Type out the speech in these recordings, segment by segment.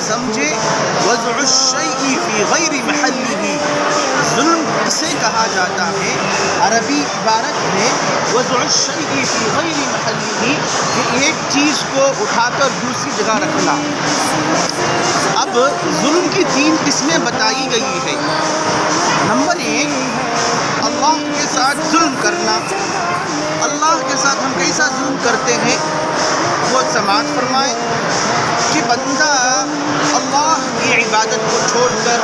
سمجھے وضع الشیء فی غیر محلہ، ظلم کسے کہا جاتا ہے؟ عربی عبارت ہے وضع الشیء فی غیر محلہ، کہ ایک چیز کو اٹھا کر دوسری جگہ رکھنا۔ اب ظلم کی 3 قسمیں بتائی گئی ہے۔ نمبر 1، اللہ کے ساتھ ظلم کرنا۔ اللہ کے ساتھ ہم کیسا ظلم کرتے ہیں؟ وہ سماعت فرمائے کہ بندہ اللہ کی عبادت کو چھوڑ کر،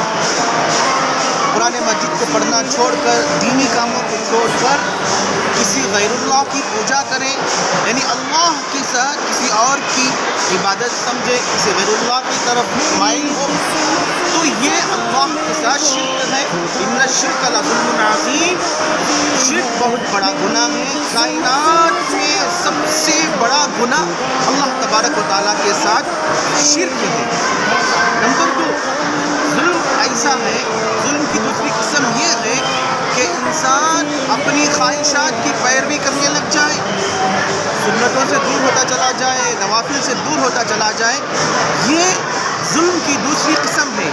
قرآن مجید کو پڑھنا چھوڑ کر، دینی کاموں کو چھوڑ کر کسی غیر اللہ کی پوجا کرے، یعنی اللہ کے ساتھ کسی اور کی عبادت سمجھے، کسی غیر اللہ کی طرف مائل ہو، تو یہ اللہ کے ساتھ شرک ہے۔ ان الشرک لظلم عظیم، شرک بہت بڑا گناہ ہے۔ کائنات میں سب سے بڑا گناہ اللہ تبارک و تعالیٰ کے ساتھ شرک ہے۔ نمبر 2، ظلم ایسا ہے، ظلم کی دوسری قسم یہ ہے کہ انسان اپنی خواہشات کی پیروی کرنے لگ جائے، سنتوں سے دور ہوتا چلا جائے، نوافل سے دور ہوتا چلا جائے، یہ ظلم کی دوسری قسم ہے۔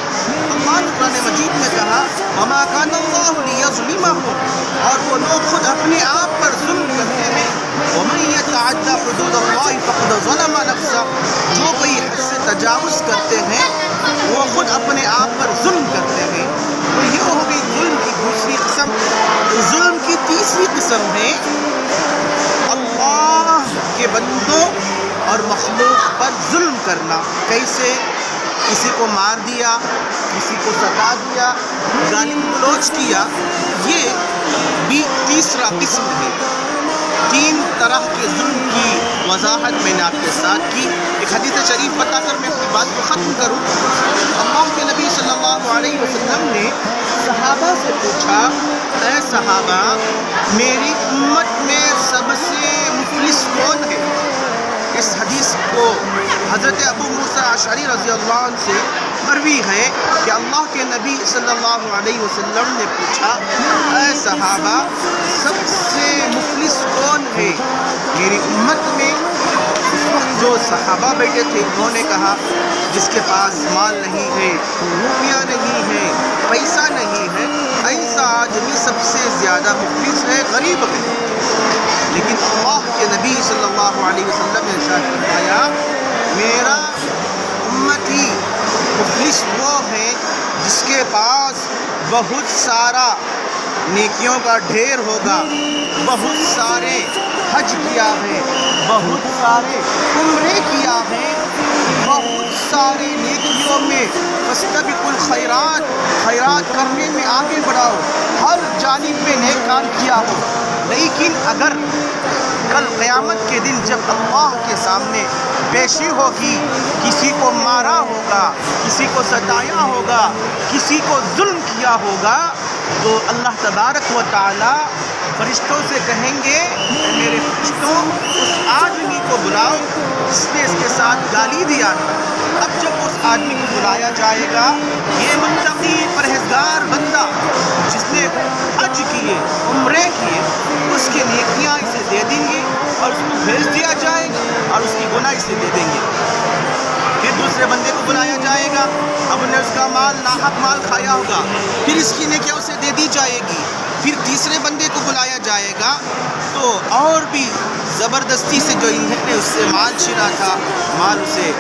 اللہ نے قرآن مجید میں کہا وما کان اللہ لیظلمہم، اور وہ لوگ خود اپنے آپ پر ظلم کرتے ہیں۔ ومن یتعد حدود اللہ فقد ظلم نفسہ، جو کوئی حد سے تجاوز کرتے ہیں وہ خود اپنے آپ پر ظلم کرتے ہیں۔ تو یہ ہو گئی ظلم کی دوسری قسم۔ ظلم کی تیسری قسم ہے اللہ کے بندوں اور مخلوق پر ظلم کرنا۔ کیسے؟ کسی کو مار دیا، کسی کو ستا دیا، گالی گلوچ کیا، یہ بھی تیسرا قسم ہے۔ 3 طرح کے ظلم کی وضاحت میں نے آپ کے ساتھ کی۔ ایک حدیث شریف بتا کر میں اپنی بات کو ختم کروں۔ اللہ کے نبی صلی اللہ علیہ وسلم نے صحابہ سے پوچھا، اے صحابہ، میری امت میں سب سے مفلس کون ہے؟ اس حدیث کو حضرت ابو موسیٰ اشعری رضی اللہ عنہ سے مروی ہے کہ اللہ کے نبی صلی اللہ علیہ وسلم نے پوچھا، اے صحابہ، سب سے مفلس کون ہے میری امت میں؟ اس وقت جو صحابہ بیٹھے تھے انہوں نے کہا، جس کے پاس مال نہیں ہے، روپیہ نہیں ہے، پیسہ نہیں ہے، ایسا آدمی سب سے زیادہ مفلس ہے، غریب ہے۔ لیکن اللہ کے نبی صلی اللہ علیہ وسلم نے ارشاد فرمایا، میرا امتی مفلس وہ ہے جس کے پاس بہت سارا نیکیوں کا ڈھیر ہوگا، بہت سارے حج کیا ہے، بہت سارے عمرے کیا ہے، بہت سارے نیکیوں میں فاستبقوا الخیرات، خیرات کرنے میں آگے بڑھاؤ، ہر جانب میں نیک کام کیا ہو۔ لیکن اگر کل قیامت کے دن جب اللہ کے سامنے پیشی ہوگی، کسی کو مارا ہوگا، کسی کو ستایا ہوگا، کسی کو ظلم کیا ہوگا، تو اللہ تبارک و تعالی فرشتوں سے کہیں گے، میرے فرشتوں اس آدمی کو بلاؤ جس نے اس کے ساتھ گالی دیا تھا۔ اب جب اس آدمی کو بلایا جائے گا، یہ متقی پرہیزگار بندہ جس نے حج کیے، عمرے کیے، اس کے نیکیاں اسے دے دیں گے اور اس کو بھیج دیا جائے گا اور اس کی گناہ اسے دے دیں گے۔ پھر دوسرے بندے کو بلایا جائے گا، اب انہیں اس کا مال، ناحق مال کھایا ہوگا، پھر اس کی نیکیاں اسے دے دی جائے گی۔ پھر تیسرے بندے کو بلایا جائے گا تو اور بھی زبردستی سے جو انہیں نے اس سے مال چھینا تھا، مال اسے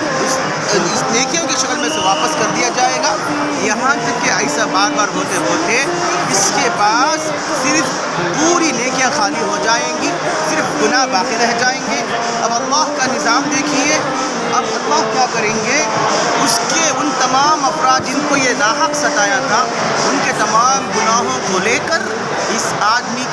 اس نیکیوں کی شکل میں سے واپس کر دیا جائے گا، یہاں تک کہ ایسا بار بار ہوتے ہوتے اس کے پاس صرف پوری نیکیاں خالی ہو جائیں گی، صرف گناہ باقی رہ جائیں گے۔ اب اللہ کا نظام دیکھیے، اب اللہ کیا کریں گے، اس کے ان تمام افراد جن کو یہ ناحق ستایا تھا، ان کے تمام گناہوں کو لے کر اس آدمی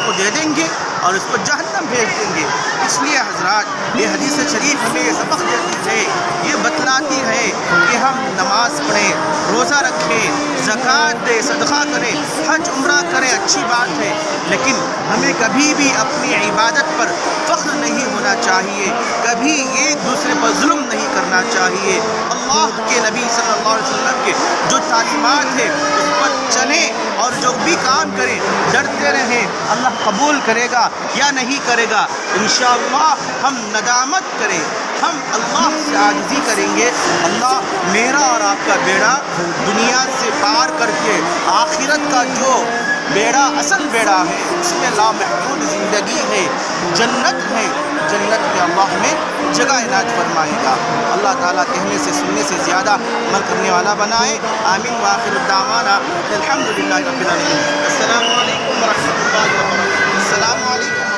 کو دے دیں گے اور اس کو جہنم بھیج دیں گے۔ اس لیے حضرات، یہ حدیث شریف ہمیں یہ سبق دیتی ہے، یہ بتلاتی ہے کہ ہم نماز پڑھیں، روزہ رکھیں، زکوٰۃ دیں، صدقہ کریں، حج عمرہ کریں، اچھی بات ہے، لیکن ہمیں کبھی بھی اپنی عبادت پر فخر نہیں ہونا چاہیے، کبھی ایک دوسرے پر ظلم نہیں کرنا چاہیے۔ اللہ کے نبی صلی اللہ علیہ وسلم کے جو تعلیمات ہیں اس پر چلیں اور جو بھی کام کریں ڈرتے رہیں، اللہ قبول کرے گا یا نہیں کرے گا، انشاءاللہ ہم ندامت کریں، ہم اللہ سے عاجزی کریں گے، اللہ میرا اور آپ کا بیڑا دنیا سے پار کر کے آخرت کا جو بیڑا اصل بیڑا ہے، اس میں لامحدود زندگی ہے، جنت ہے، جنت میں اللہ ہمیں جگہ عنایت فرمائے گا۔ اللہ تعالیٰ کہنے سے سننے سے زیادہ عمل کرنے والا بنائے۔ آمین وآخر الدعوانا الحمدللہ رب العالمین۔ السلام علیکم ورحمۃ اللہ وبرکاتہ۔ السلام علیکم۔